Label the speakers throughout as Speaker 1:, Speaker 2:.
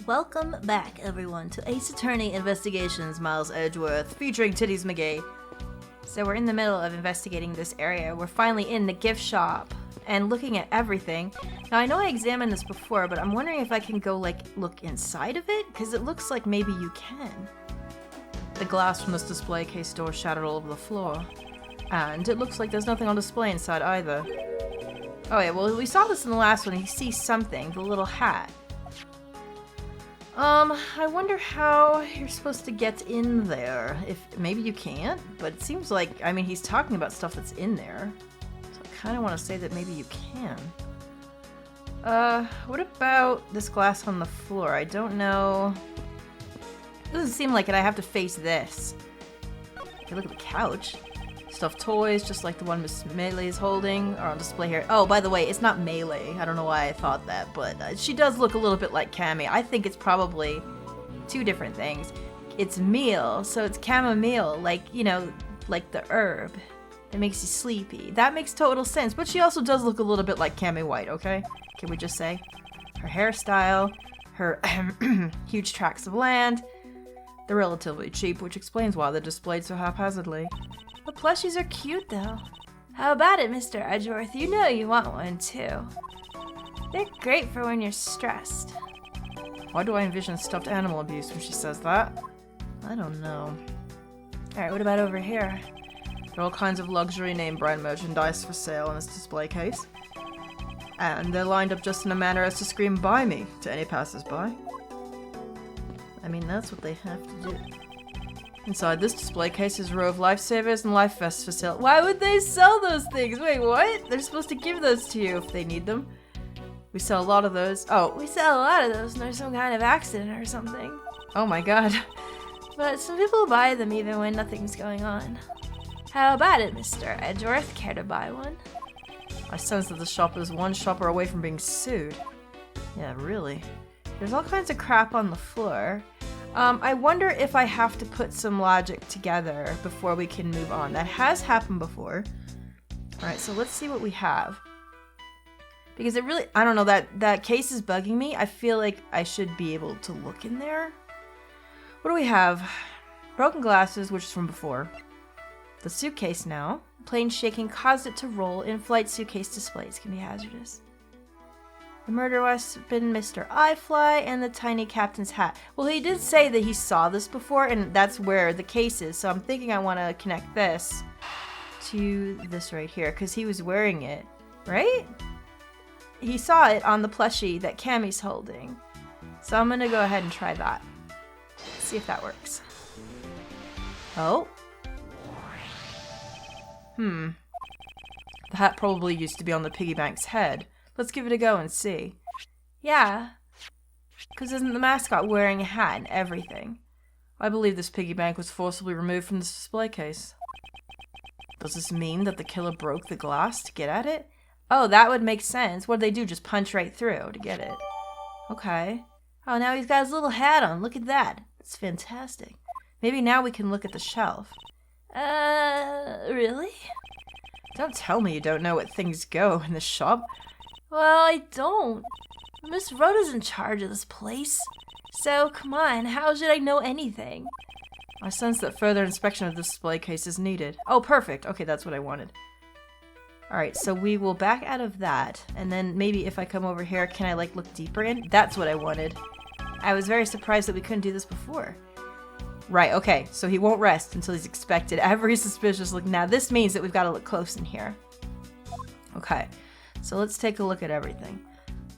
Speaker 1: Welcome back, everyone, to Ace Attorney Investigations Miles Edgeworth, featuring Titties McGee. So we're in the middle of investigating this area. We're finally in the gift shop and looking at everything. Now, I know I examined this before, but I'm wondering if I can go, look inside of it? Because it looks like maybe you can. The glass from this display case door shattered all over the floor. And it looks like there's nothing on display inside either. Oh yeah, well, we saw this in the last one. He sees something, the little hat. I wonder how you're supposed to get in there. If maybe you can't, but it seems like, I mean, he's talking about stuff that's in there. So I kind of want to say that maybe you can. What about this glass on the floor? I don't know. It doesn't seem like it. I have to face this. Okay, look at the couch. Stuffed toys, just like the one Miss Melee is holding, are on display here. Oh, by the way, it's not Melee. I don't know why I thought that, but she does look a little bit like Cammy. I think it's probably two different things. It's meal, so it's chamomile, like, you know, like the herb. It makes you sleepy. That makes total sense, but she also does look a little bit like Cammy White, okay? Can we just say? Her hairstyle, her huge tracts of land. They're relatively cheap, which explains why they're displayed so haphazardly. The plushies are cute, though. How about it, Mr. Edgeworth? You know you want one, too. They're great for when you're stressed.
Speaker 2: Why do I envision stuffed animal abuse when she says that?
Speaker 1: I don't know. Alright, what about over here?
Speaker 2: There are all kinds of luxury name brand merchandise for sale in this display case. And they're lined up just in a manner as to scream, "Buy me," to any passers-by.
Speaker 1: I mean, that's what they have to do.
Speaker 2: Inside this display case is a row of lifesavers and life vests for sale.
Speaker 1: Why would they sell those things? Wait, what? They're supposed to give those to you if they need them.
Speaker 2: We sell a lot of those. Oh,
Speaker 1: we sell a lot of those and there's some kind of accident or something.
Speaker 2: Oh my god.
Speaker 1: But some people buy them even when nothing's going on. How about it, Mr. Edgeworth? Care to buy one?
Speaker 2: I sense that the shop is one shopper away from being sued.
Speaker 1: Yeah, really. There's all kinds of crap on the floor. I wonder if I have to put some logic together before we can move on. That has happened before. Alright, so let's see what we have. Because it really, I don't know, that case is bugging me. I feel like I should be able to look in there. What do we have? Broken glasses, which is from before. The suitcase now. Plane shaking caused it to roll. In-flight suitcase displays can be hazardous. The murder weapon, Mr. Eyefly, and the tiny captain's hat. Well, he did say that he saw this before, and that's where the case is, so I'm thinking I want to connect this to this right here, because he was wearing it, right? He saw it on the plushie that Cammy's holding. So I'm going to go ahead and try that. See if that works. Oh.
Speaker 2: The hat probably used to be on the piggy bank's head. Let's give it a go and see.
Speaker 1: Yeah. Because isn't the mascot wearing a hat and everything?
Speaker 2: I believe this piggy bank was forcibly removed from this display case. Does this mean that the killer broke the glass to get at it?
Speaker 1: Oh, that would make sense. What did they do? Just punch right through to get it. Okay. Oh, now he's got his little hat on. Look at that. That's fantastic.
Speaker 2: Maybe now we can look at the shelf.
Speaker 1: Really?
Speaker 2: Don't tell me you don't know what things go in this shop.
Speaker 1: Well, I don't. Miss Rhoda's in charge of this place. So, come on, how should I know anything?
Speaker 2: I sense that further inspection of the display case is needed. Oh, perfect. Okay, that's what I wanted.
Speaker 1: Alright, so we will back out of that, and then maybe if I come over here, can I, look deeper in? That's what I wanted. I was very surprised that we couldn't do this before.
Speaker 2: Right, okay, so he won't rest until he's expected every suspicious look. Now, this means that we've got to look close in here.
Speaker 1: Okay. So let's take a look at everything.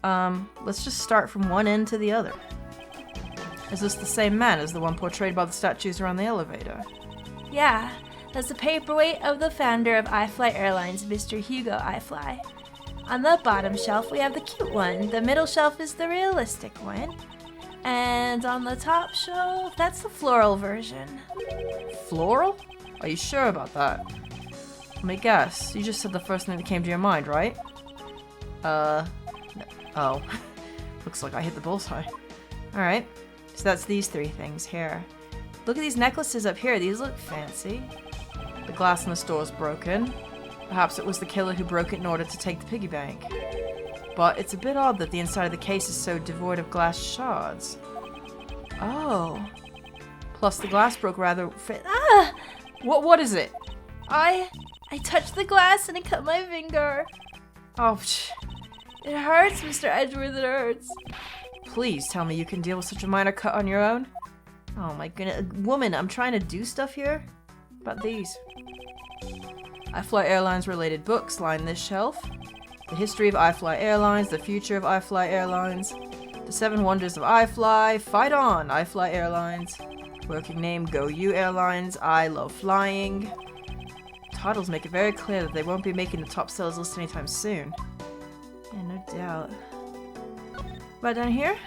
Speaker 1: Let's just start from one end to the other.
Speaker 2: Is this the same man as the one portrayed by the statues around the elevator?
Speaker 1: Yeah, that's the paperweight of the founder of iFly Airlines, Mr. Hugo iFly. On the bottom shelf, we have the cute one. The middle shelf is the realistic one. And on the top shelf, that's the floral version.
Speaker 2: Floral? Are you sure about that? Let me guess. You just said the first thing that came to your mind, right?
Speaker 1: No.
Speaker 2: Oh. Looks like I hit the bullseye.
Speaker 1: Alright. So that's these three things here. Look at these necklaces up here. These look fancy.
Speaker 2: The glass in the store is broken. Perhaps it was the killer who broke it in order to take the piggy bank.
Speaker 1: but it's a bit odd that the inside of the case is so devoid of glass shards. Oh. Plus the glass broke rather...
Speaker 2: Ah!
Speaker 1: What is it?
Speaker 2: I touched the glass and it cut my finger.
Speaker 1: Oh,
Speaker 2: It hurts, Mr. Edgeworth, it hurts.
Speaker 1: Please tell me you can deal with such a minor cut on your own. Oh my goodness. Woman, I'm trying to do stuff here. About these. iFly Airlines related books line this shelf. The history of iFly Airlines, the future of iFly Airlines, the 7 wonders of iFly, fight on iFly Airlines, working name Go You Airlines, I love flying. Titles make it very clear that they won't be making the top sellers list anytime soon. Yeah, no doubt. Right down here?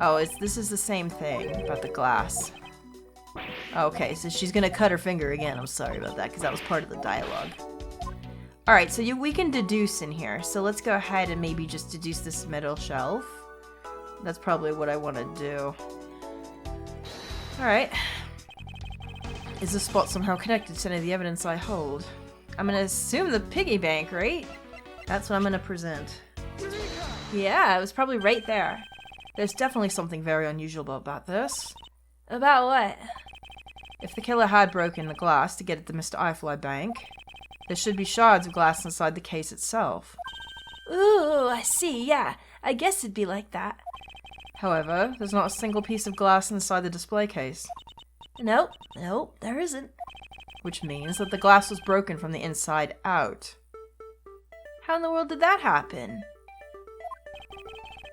Speaker 1: Oh, this is the same thing about the glass. Okay, so she's gonna cut her finger again. I'm sorry about that, because that was part of the dialogue. Alright, so we can deduce in here. So let's go ahead and maybe just deduce this middle shelf. That's probably what I want to do. Alright. Is this spot somehow connected to any of the evidence I hold? I'm gonna assume the piggy bank, right? That's what I'm gonna present. Yeah, it was probably right there. There's definitely something very unusual about this.
Speaker 2: About what?
Speaker 1: If the killer had broken the glass to get at the Mr. iFly bank, there should be shards of glass inside the case itself.
Speaker 2: Ooh, I see, yeah. I guess it'd be like that.
Speaker 1: However, there's not a single piece of glass inside the display case.
Speaker 2: Nope, there isn't.
Speaker 1: Which means that the glass was broken from the inside out.
Speaker 2: How in the world did that happen?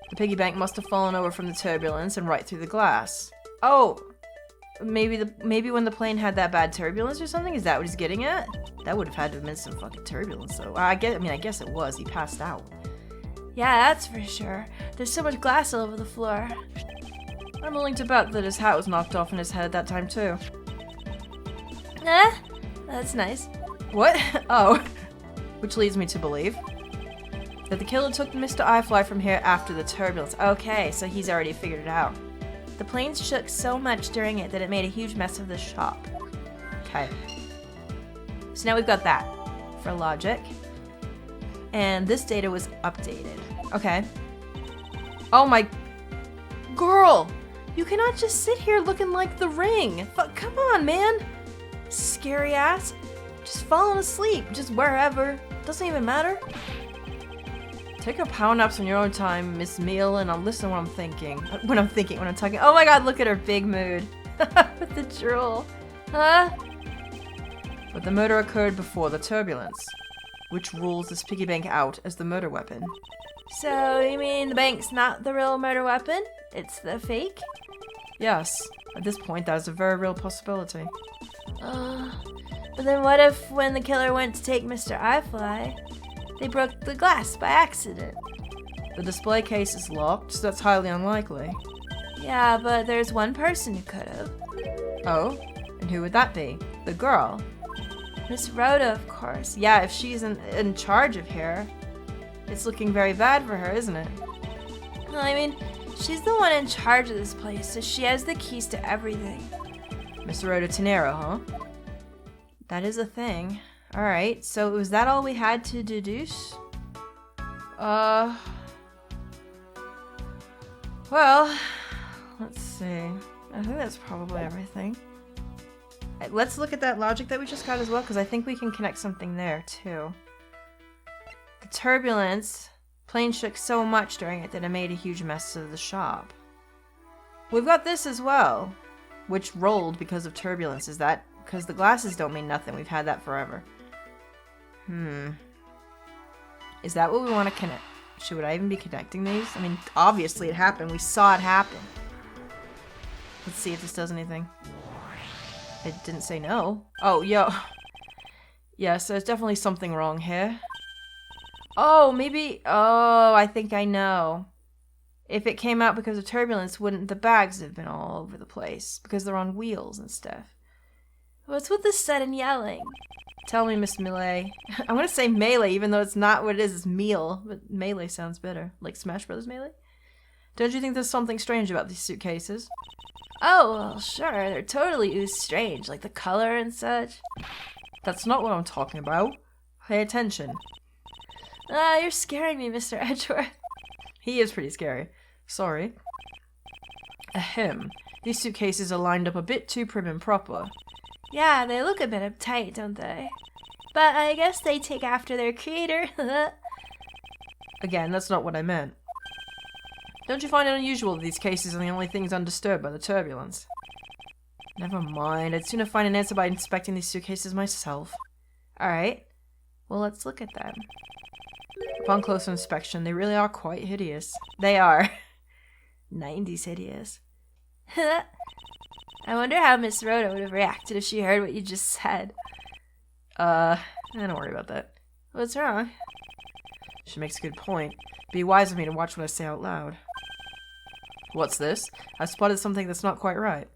Speaker 1: The piggy bank must have fallen over from the turbulence and right through the glass. Oh! Maybe when the plane had that bad turbulence or something? Is that what he's getting at? That would have had to have been some fucking turbulence, though. I guess it was. He passed out.
Speaker 2: Yeah, that's for sure. There's so much glass all over the floor.
Speaker 1: I'm willing to bet that his hat was knocked off in his head at that time, too.
Speaker 2: That's nice.
Speaker 1: What? Oh. Which leads me to believe that the killer took Mr. iFly from here after the turbulence. Okay, so he's already figured it out.
Speaker 2: The plane shook so much during it that it made a huge mess of the shop.
Speaker 1: Okay. So now we've got that for logic. And this data was updated. Okay. Oh my... Girl! You cannot just sit here looking like the Ring. Come on, man! Scary ass. Just falling asleep. Just wherever. Doesn't even matter. Take your power naps on your own time, Miss Meal, and I'll listen when I'm thinking. When I'm talking. Oh my god, look at her big mood. With the drool. Huh? But the murder occurred before the turbulence, which rules this piggy bank out as the murder weapon.
Speaker 2: So, you mean the bank's not the real murder weapon? It's the fake?
Speaker 1: Yes. At this point, that is a very real possibility.
Speaker 2: But then what if when the killer went to take Mr. iFly, they broke the glass by accident?
Speaker 1: The display case is locked, so that's highly unlikely.
Speaker 2: Yeah, but there's one person who could have.
Speaker 1: Oh? And who would that be? The girl?
Speaker 2: Miss Rhoda, of course.
Speaker 1: Yeah, if she's in charge of here, it's looking very bad for her, isn't it?
Speaker 2: Well, I mean, she's the one in charge of this place, so she has the keys to everything.
Speaker 1: Miss Rhoda Tenero, huh? That is a thing. Alright, so was that all we had to deduce? Well, let's see. I think that's probably everything. Let's look at that logic that we just got as well, because I think we can connect something there, too. The turbulence, plane shook so much during it that it made a huge mess of the shop. We've got this as well, which rolled because of turbulence. Is that because the glasses don't mean nothing? We've had that forever. Is that what we want to connect? Should I even be connecting these? I mean, obviously it happened. We saw it happen. Let's see if this does anything. It didn't say no. Oh, yo. Yes, there's definitely something wrong here. Oh, maybe... Oh, I think I know. If it came out because of turbulence, wouldn't the bags have been all over the place? Because they're on wheels and stuff.
Speaker 2: What's with the sudden yelling?
Speaker 1: Tell me, Miss Melee. I want to say melee, even though it's not what it is. It's meal. But melee sounds better. Like Smash Brothers Melee? Don't you think there's something strange about these suitcases?
Speaker 2: Oh, well, sure. They're totally strange. Like the color and such.
Speaker 1: That's not what I'm talking about. Pay attention. You're scaring me, Mr. Edgeworth.
Speaker 2: He is pretty scary. Sorry. Ahem. These suitcases are lined up a bit too prim and proper.
Speaker 1: Yeah, they look a bit uptight, don't they? But I guess they take after their creator.
Speaker 2: Again, that's not what I meant. Don't you find it unusual that these cases are the only things undisturbed by the turbulence? Never mind, I'd sooner find an answer by inspecting these suitcases myself.
Speaker 1: Alright, well let's look at them.
Speaker 2: Upon closer inspection, they really are quite hideous.
Speaker 1: They are. 90s hideous. I wonder how Miss Rhoda would have reacted if she heard what you just said.
Speaker 2: Don't worry about that.
Speaker 1: What's wrong?
Speaker 2: She makes a good point. Be wise of me to watch what I say out loud. What's this? I spotted something that's not quite right.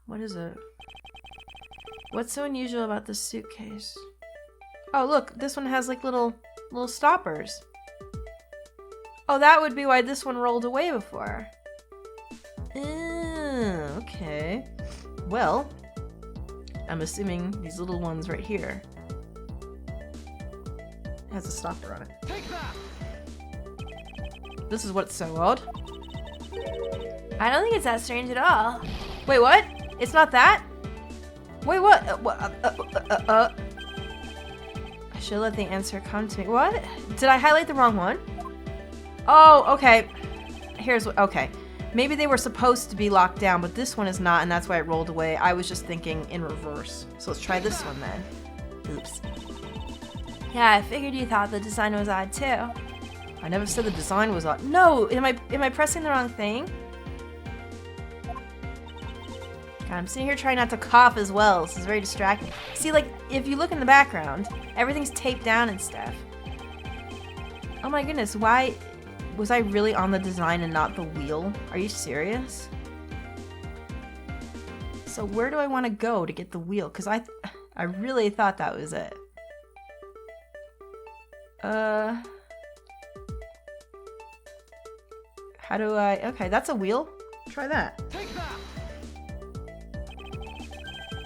Speaker 1: What is it? What's so unusual about this suitcase? Oh, look, this one has like little stoppers. Oh, that would be why this one rolled away before.
Speaker 2: Okay. Well, I'm assuming these little ones right here. It has a stopper on it. Take that! This is what's so odd.
Speaker 1: I don't think it's that strange at all. Wait, what? It's not that? Wait, what? I should let the answer come to me. What? Did I highlight the wrong one? Oh, okay. Here's what. Okay. Maybe they were supposed to be locked down, but this one is not, and that's why it rolled away. I was just thinking in reverse. So let's try this one then. Oops. Yeah, I figured you thought the design was odd too. I never said the design was odd. No, am I pressing the wrong thing? God, I'm sitting here trying not to cough as well. This is very distracting. See, like, if you look in the background, everything's taped down and stuff. Oh my goodness, why was I really on the design and not the wheel? Are you serious? So where do I want to go to get the wheel? Because I really thought that was it. How do I... Okay, that's a wheel. Try that.
Speaker 2: Take that!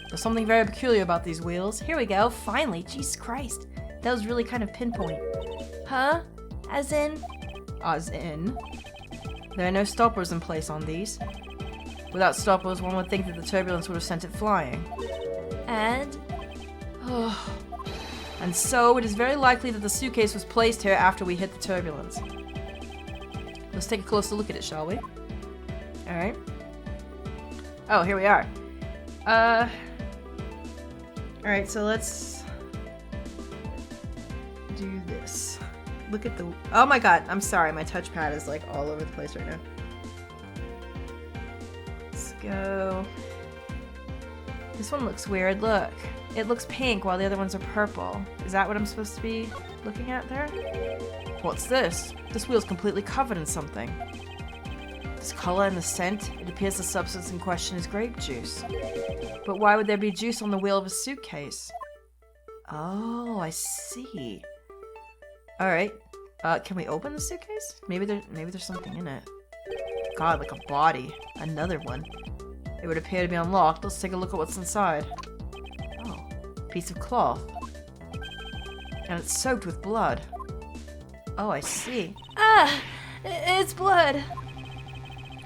Speaker 2: There's something very peculiar about these wheels.
Speaker 1: Here we go, finally. Jesus Christ. That was really kind of pinpoint. Huh? As in?
Speaker 2: As in? There are no stoppers in place on these. Without stoppers, one would think that the turbulence would have sent it flying.
Speaker 1: And?
Speaker 2: And so, it is very likely that the suitcase was placed here after we hit the turbulence. Let's take a closer look at it, shall we? Alright. Oh, here we are. Alright, so let's do this. Look at the... Oh my god, I'm sorry, my touchpad is like all over the place right now. Let's go... This one looks weird, look. It looks pink while the other ones are purple. Is that what I'm supposed to be looking at there? What's this? This wheel's completely covered in something. This color and the scent, it appears the substance in question is grape juice. But why would there be juice on the wheel of a suitcase? Oh, I see. Alright. Can we open the suitcase? Maybe there's something in it. God, like a body. Another one. It would appear to be unlocked. Let's take a look at what's inside. Oh, piece of cloth. And it's soaked with blood. Oh, I see.
Speaker 1: Ah! It's blood!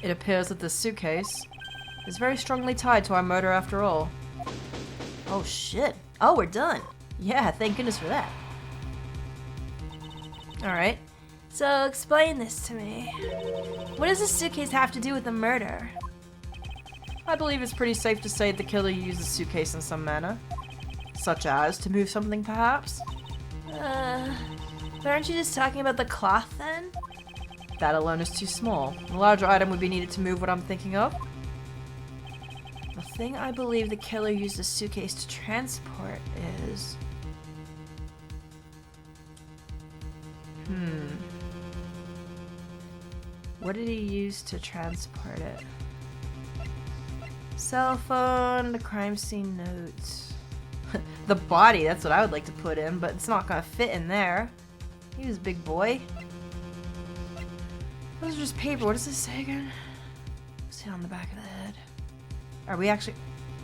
Speaker 2: It appears that this suitcase is very strongly tied to our murder after all. Oh shit. Oh, we're done. Yeah, thank goodness for that. Alright.
Speaker 1: So explain this to me. What does this suitcase have to do with the murder?
Speaker 2: I believe it's pretty safe to say the killer used the suitcase in some manner. Such as to move something, perhaps?
Speaker 1: But aren't you just talking about the cloth then?
Speaker 2: That alone is too small. A larger item would be needed to move what I'm thinking of.
Speaker 1: The thing I believe the killer used the suitcase to transport is... What did he use to transport it? Cell phone, the crime scene notes.
Speaker 2: The body, that's what I would like to put in, but it's not gonna fit in there. He was a big boy. Those are just paper. What does this say again? Sit on the back of the head. Are we actually...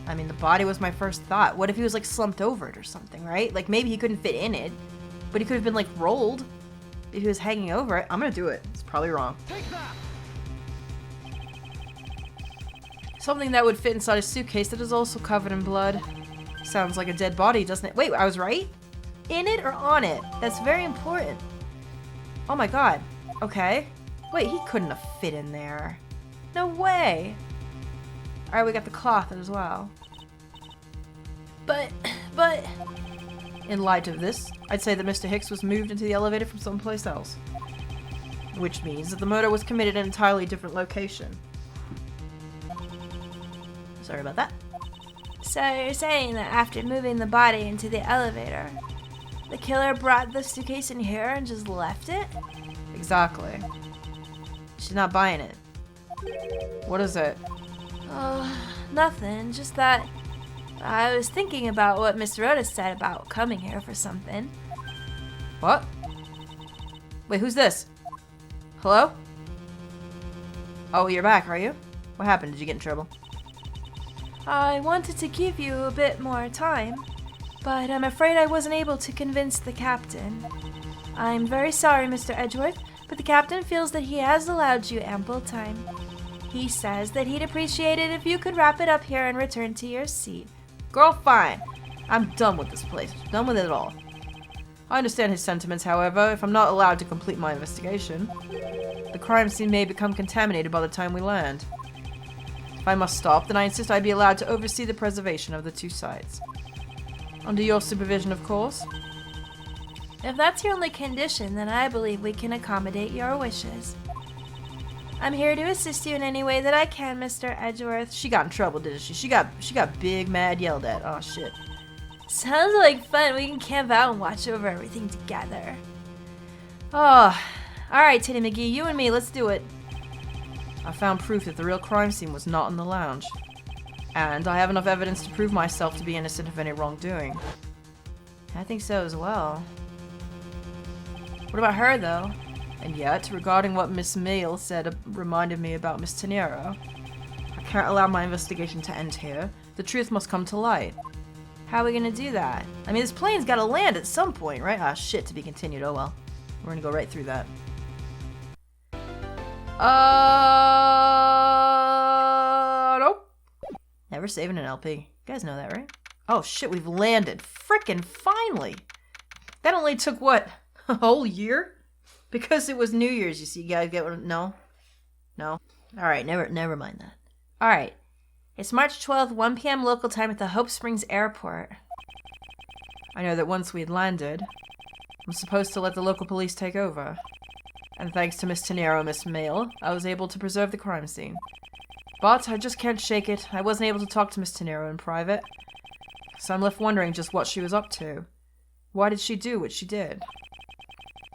Speaker 2: I mean, the body was my first thought. What if he was, like, slumped over it or something, right? Like, maybe he couldn't fit in it, but he could have been, like, rolled.
Speaker 1: if he was hanging over it. I'm gonna do it. It's probably wrong. Something that would fit inside a suitcase that is also covered in blood. Sounds like a dead body, doesn't it? Wait, I was right? In it or on it? That's very important. Oh my god. Okay. Wait, he couldn't have fit in there. No way. Alright, we got the cloth as well. But... In light of this, I'd say that Mr. Hicks was moved into the elevator from someplace else. Which means that the murder was committed in an entirely different location. Sorry about that.
Speaker 2: So you're saying that after moving the body into the elevator, the killer brought the suitcase in here and just left it?
Speaker 1: Exactly. She's not buying it. What is it?
Speaker 2: Oh, nothing. Just that I was thinking about what Miss Rhoda said about coming here for something.
Speaker 1: What? Wait, who's this? Hello? Oh, you're back, are you? What happened? Did you get in trouble?
Speaker 2: I wanted to give you a bit more time, but I'm afraid I wasn't able to convince the captain. I'm very sorry, Mr. Edgeworth, but the captain feels that he has allowed you ample time. He says that he'd appreciate it if you could wrap it up here and return to your seat.
Speaker 1: Girl, fine. I'm done with this place. Done with it all. I understand his sentiments, however, if I'm not allowed to complete my investigation. The crime scene may become contaminated by the time we land. If I must stop, then I insist I be allowed to oversee the preservation of the two sites. Under your supervision, of course.
Speaker 2: If that's your only condition, then I believe we can accommodate your wishes. I'm here to assist you in any way that I can, Mr. Edgeworth.
Speaker 1: She got in trouble, didn't she? She got big mad yelled at. Oh, shit.
Speaker 2: Sounds like fun. We can camp out and watch over everything together.
Speaker 1: Oh, alright, Titty McGee, you and me, let's do it. I found proof that the real crime scene was not in the lounge. And I have enough evidence to prove myself to be innocent of any wrongdoing. I think so as well. What about her, though? And yet, regarding what Miss Mail said reminded me about Miss Tenero. I can't allow my investigation to end here. The truth must come to light. How are we gonna do that? I mean, this plane's gotta land at some point, right? Ah, shit, to be continued. Oh well. We're gonna go right through that. Nope. Never saving an LP. You guys know that, right? Oh shit, we've landed. Frickin' finally! That only took, what, a whole year? Because it was New Year's, you see. You guys get what? No? No? Alright, never mind that. Alright. It's March 12th, 1 p.m. local time at the Hope Springs Airport. I know that once we'd landed, I'm supposed to let the local police take over. And thanks to Miss Tenero and Miss Mail, I was able to preserve the crime scene. But I just can't shake it. I wasn't able to talk to Miss Tenero in private. So I'm left wondering just what she was up to. Why did she do what she did?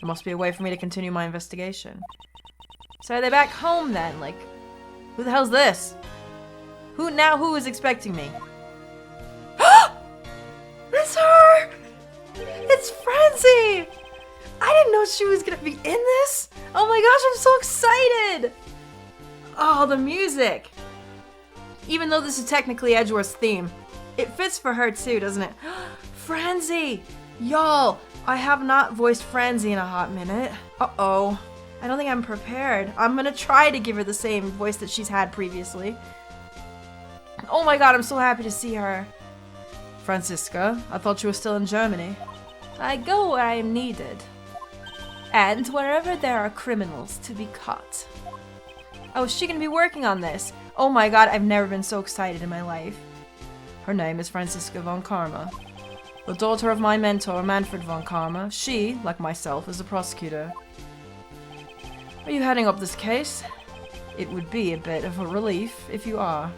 Speaker 1: There must be a way for me to continue my investigation. So are they back home then? Like, who the hell's this? Who is expecting me? It's her! It's Francie! I didn't know she was gonna be in this! Oh my gosh, I'm so excited! Oh, the music! Even though this is technically Edgeworth's theme, it fits for her too, doesn't it? Francie! Y'all, I have not voiced Francie in a hot minute. Uh-oh. I don't think I'm prepared. I'm gonna try to give her the same voice that she's had previously. Oh my god, I'm so happy to see her. Franziska, I thought you were still in Germany.
Speaker 2: I go where I am needed. And wherever there are criminals to be caught.
Speaker 1: Oh, is she gonna be working on this? Oh my god, I've never been so excited in my life. Her name is Franziska von Karma. The daughter of my mentor, Manfred von Karma. She, like myself, is a prosecutor. Are you heading up this case? It would be a bit of a relief if you are.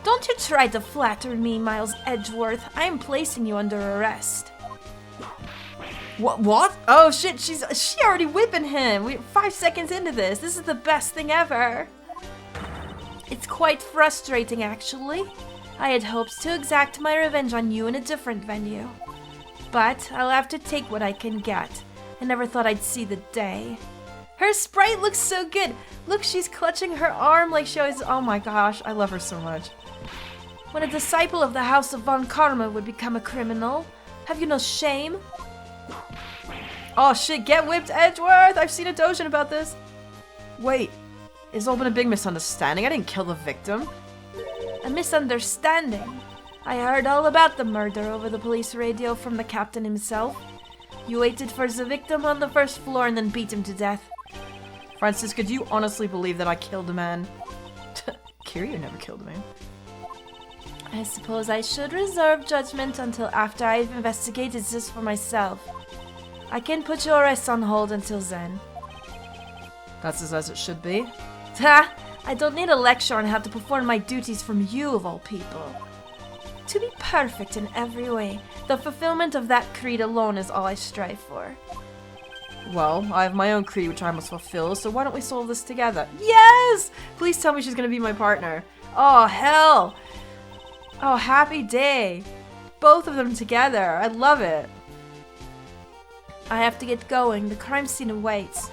Speaker 2: Don't you try to flatter me, Miles Edgeworth. I am placing you under arrest.
Speaker 1: What? Oh shit, she already whipping him. We're 5 seconds into this. This is the best thing ever.
Speaker 2: It's quite frustrating, actually. I had hoped to exact my revenge on you in a different venue. But I'll have to take what I can get. I never thought I'd see the day. Her sprite looks so good. Look, she's clutching her arm like she always... Oh my gosh, I love her so much. When a disciple of the House of von Karma would become a criminal, have you no shame?
Speaker 1: Oh shit, get whipped, Edgeworth! I've seen a dojin about this. Wait, it's all been a big misunderstanding. I didn't kill the victim.
Speaker 2: A misunderstanding? I heard all about the murder over the police radio from the captain himself. You waited for the victim on the first floor and then beat him to death.
Speaker 1: Franziska, do you honestly believe that I killed a man? Kiryu never killed a man.
Speaker 2: I suppose I should reserve judgment until after I've investigated this for myself. I can put your arrest on hold until then.
Speaker 1: That's as it should be.
Speaker 2: Ha! I don't need a lecture on how to perform my duties from you, of all people. To be perfect in every way, the fulfillment of that creed alone is all I strive for.
Speaker 1: Well, I have my own creed which I must fulfill, so why don't we solve this together? Yes! Please tell me she's gonna be my partner. Oh, hell! Oh, happy day. Both of them together. I love it.
Speaker 2: I have to get going. The crime scene awaits.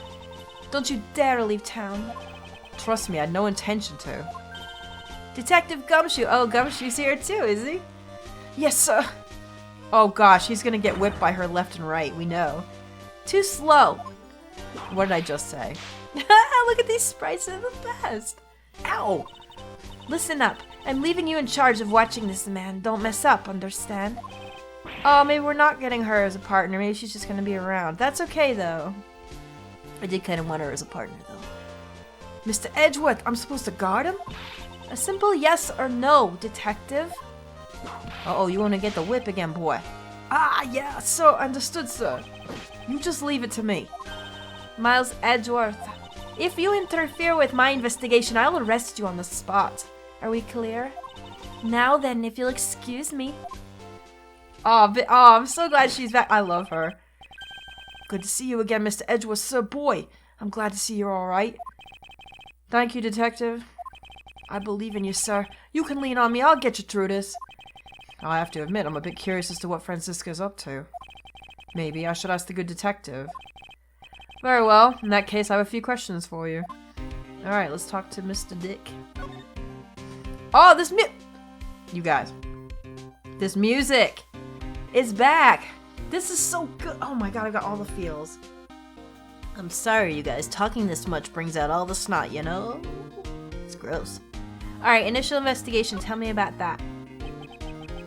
Speaker 2: Don't you dare leave town.
Speaker 1: Trust me, I had no intention to.
Speaker 2: Detective Gumshoe. Oh, Gumshoe's here too, is he?
Speaker 1: Yes, sir. Oh gosh, he's gonna get whipped by her left and right, we know.
Speaker 2: Too slow.
Speaker 1: What did I just say?
Speaker 2: Look at these sprites, they're the best.
Speaker 1: Ow!
Speaker 2: Listen up. I'm leaving you in charge of watching this man. Don't mess up, understand?
Speaker 1: Oh, maybe we're not getting her as a partner. Maybe she's just gonna be around. That's okay, though. I did kind of want her as a partner, though. Mr. Edgeworth, I'm supposed to guard him?
Speaker 2: A simple yes or no, detective.
Speaker 1: Uh-oh, you want to get the whip again, boy. Ah, yeah, so understood, sir. You just leave it to me.
Speaker 2: Miles Edgeworth, if you interfere with my investigation, I'll arrest you on the spot. Are we clear? Now then, if you'll excuse me.
Speaker 1: Oh, I'm so glad she's back. I love her. Good to see you again, Mr. Edgeworth, sir. Boy, I'm glad to see you're all right. Thank you, detective. I believe in you, sir. You can lean on me. I'll get you through this. I have to admit, I'm a bit curious as to what Franziska's up to. Maybe I should ask the good detective. Very well. In that case, I have a few questions for you. Alright, let's talk to Mr. Dick. Oh, you guys. This music is back. This is so good. Oh my god, I got all the feels. I'm sorry, you guys. Talking this much brings out all the snot, you know? It's gross.
Speaker 2: Alright, initial investigation. Tell me about that.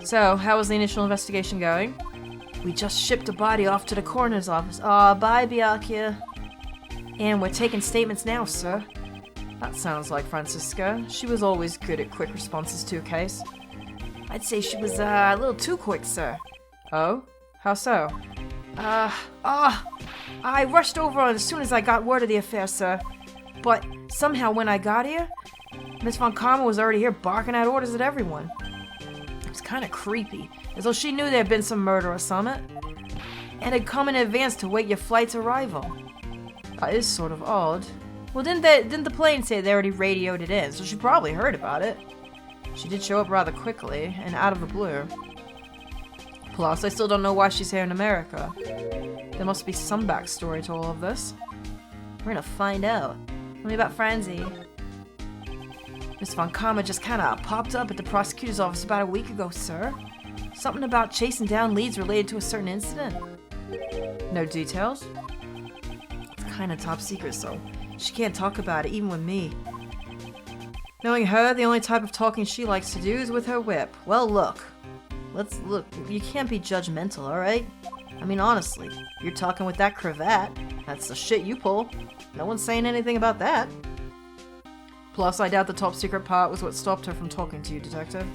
Speaker 1: So, how was the initial investigation going? We just shipped a body off to the coroner's office. Aw, bye, Byakuya. And we're taking statements now, sir. That sounds like Franziska. She was always good at quick responses to a case. I'd say she was a little too quick, sir. Oh? How so? I rushed over as soon as I got word of the affair, sir. But somehow when I got here, Miss von Karma was already here barking out orders at everyone. It was kind of creepy, as though she knew there had been some murder or something, and had come in advance to wait your flight's arrival. That is sort of odd. Well, didn't the plane say they already radioed it in, so she probably heard about it. She did show up rather quickly, and out of the blue. Plus, I still don't know why she's here in America. There must be some backstory to all of this. We're gonna find out. Tell me about Franzi. Miss von Karma just kinda popped up at the prosecutor's office about a week ago, sir. Something about chasing down leads related to a certain incident. No details? It's kinda top secret, so she can't talk about it, even with me. Knowing her, the only type of talking she likes to do is with her whip. Well, look. Let's look. You can't be judgmental, alright? I mean, honestly, you're talking with that cravat. That's the shit you pull. No one's saying anything about that. Plus, I doubt the top secret part was what stopped her from talking to you, detective.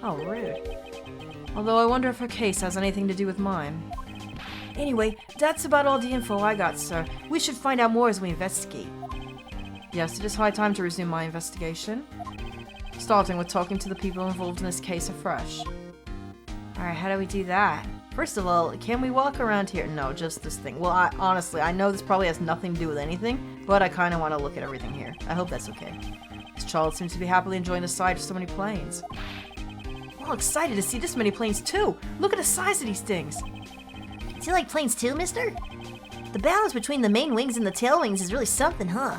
Speaker 1: Oh, rude. Although I wonder if her case has anything to do with mine. Anyway, that's about all the info I got, sir. We should find out more as we investigate. Yes, it is high time to resume my investigation. Starting with talking to the people involved in this case afresh. Alright, how do we do that? First of all, can we walk around here? No, just this thing. Well, honestly, I know this probably has nothing to do with anything, but I kind of want to look at everything here. I hope that's okay. This child seems to be happily enjoying the sight of so many planes. I'm all excited to see this many planes too! Look at the size of these things!
Speaker 3: Do you like planes too, mister? The balance between the main wings and the tail wings is really something, huh?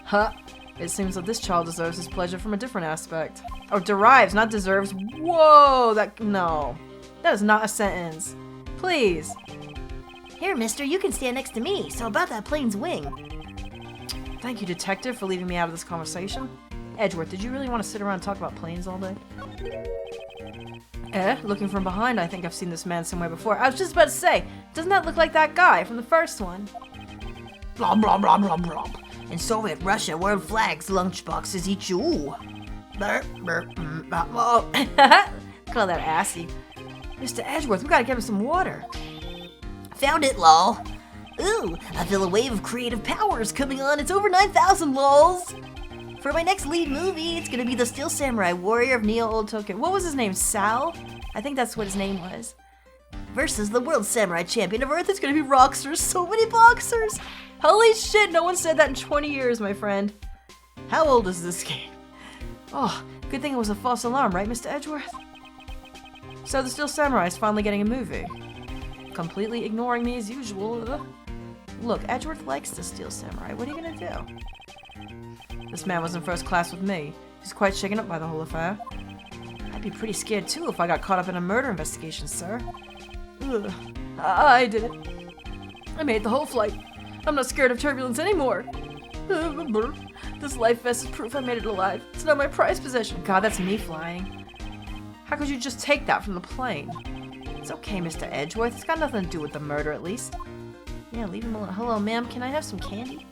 Speaker 1: Huh. It seems that this child deserves his pleasure from a different aspect. Or derives, not deserves. Whoa! No. That is not a sentence. Please.
Speaker 3: Here, mister, you can stand next to me. So about that plane's wing.
Speaker 2: Thank you, detective, for leaving me out of this conversation. Edgeworth, did you really want to sit around and talk about planes all day? Looking from behind, I think I've seen this man somewhere before. I was just about to say, doesn't that look like that guy from the first one?
Speaker 3: Blah, blah, blah, blah, blah. In Soviet Russia, world flags, lunchboxes eat you. Ooh. Burp, burp,
Speaker 2: Oh. Call that assy. Mr. Edgeworth, we gotta give him some water.
Speaker 3: Found it, lol. Ooh, I feel a wave of creative powers coming on. It's over 9,000, lols. For my next lead movie, it's gonna be the Steel Samurai Warrior of Neo-Old Tokyo.
Speaker 2: What was his name? Sal? I think that's what his name was.
Speaker 3: Versus the World Samurai Champion of Earth. It's gonna be Rockstars. So many boxers.
Speaker 2: Holy shit, no one said that in 20 years, my friend. How old is this game? Oh, good thing it was a false alarm, right, Mr. Edgeworth? So the Steel Samurai is finally getting a movie. Completely ignoring me as usual. Look, Edgeworth likes the Steel Samurai. What are you gonna do? This man was in first class with me. He's quite shaken up by the whole affair. I'd be pretty scared too if I got caught up in a murder investigation, sir. Ugh. I did it. I made the whole flight. I'm not scared of turbulence anymore. This life vest is proof I made it alive. It's not my prized possession. God, that's me flying. How could you just take that from the plane? It's okay, Mr. Edgeworth. It's got nothing to do with the murder, at least. Yeah, leave him alone. Hello, ma'am. Can I have some candy?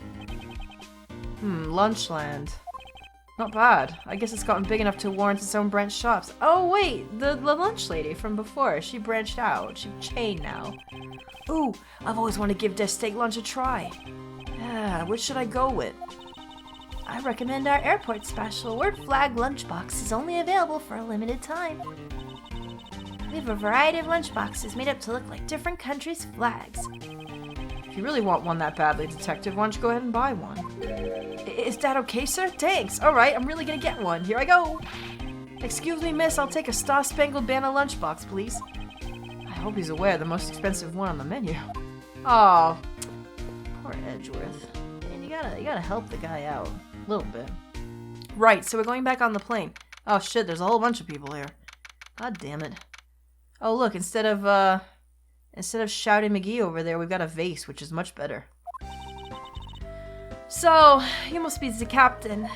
Speaker 2: Lunchland. Not bad. I guess it's gotten big enough to warrant its own branch shops. Oh, wait. The lunch lady from before. She branched out. She's chained now. Ooh, I've always wanted to give their steak lunch a try. Which should I go with?
Speaker 3: I recommend our airport special. Word flag lunchbox is only available for a limited time. We have a variety of lunchboxes made up to look like different countries' flags.
Speaker 2: If you really want one that badly, detective, why don't you go ahead and buy one? Is that okay, sir? Thanks. Alright, I'm really gonna get one. Here I go. Excuse me, miss. I'll take a Star-Spangled Banner lunchbox, please. I hope he's aware the most expensive one on the menu. Oh, poor Edgeworth. Man, you gotta help the guy out. A little bit. Right, so we're going back on the plane. Oh shit, there's a whole bunch of people here. God damn it. Oh look, instead of Shouty McGee over there, we've got a vase, which is much better. So, you must be the captain.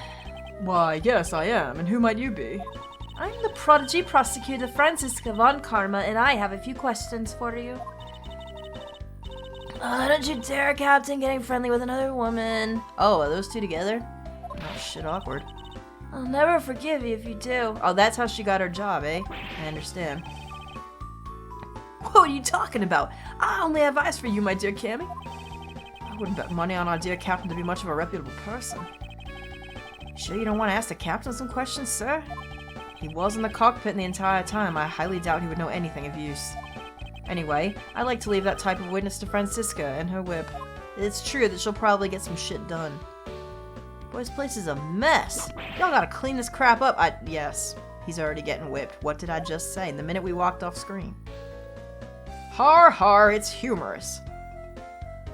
Speaker 2: Why, yes, I am. And who might you be? I'm the prodigy prosecutor Franziska von Karma, and I have a few questions for you. Oh, don't you dare, Captain, getting friendly with another woman. Oh, are those two together? Oh, shit, awkward. I'll never forgive you if you do. Oh, that's how she got her job, eh? I understand. What are you talking about? I only have eyes for you, my dear Cammy. I wouldn't bet money on our dear captain to be much of a reputable person. Sure you don't want to ask the captain some questions, sir? He was in the cockpit the entire time. I highly doubt he would know anything of use. Anyway, I like to leave that type of witness to Franziska and her whip. It's true that she'll probably get some shit done. Boy, this place is a mess. Y'all gotta clean this crap up. Yes, he's already getting whipped. What did I just say? The minute we walked off screen. Har har, it's humorous.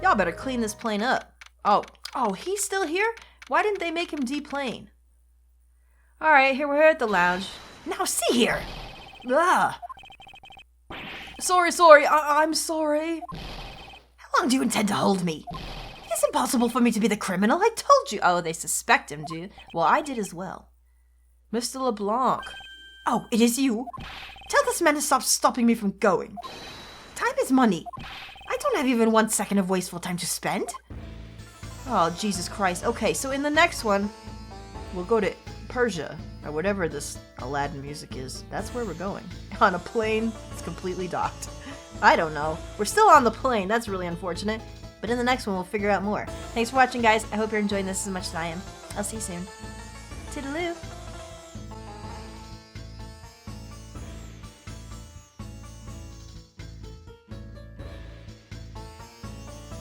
Speaker 2: Y'all better clean this plane up. Oh, he's still here? Why didn't they make him deplane? Alright, here we're at the lounge.
Speaker 3: Now see here! Ugh.
Speaker 2: Sorry, I'm sorry.
Speaker 3: How long do you intend to hold me? It's impossible for me to be the criminal, I told you.
Speaker 2: Oh, they suspect him, dude. Well, I did as well. Mr. LeBlanc.
Speaker 3: Oh, it is you? Tell this man to stop stopping me from going. Time is money. I don't have even 1 second of wasteful time to spend.
Speaker 2: Oh, Jesus Christ. Okay, so in the next one, we'll go to Persia, or whatever this Aladdin music is. That's where we're going. On a plane, it's completely docked. I don't know. We're still on the plane. That's really unfortunate. But in the next one, we'll figure out more. Thanks for watching, guys. I hope you're enjoying this as much as I am. I'll see you soon. Toodaloo.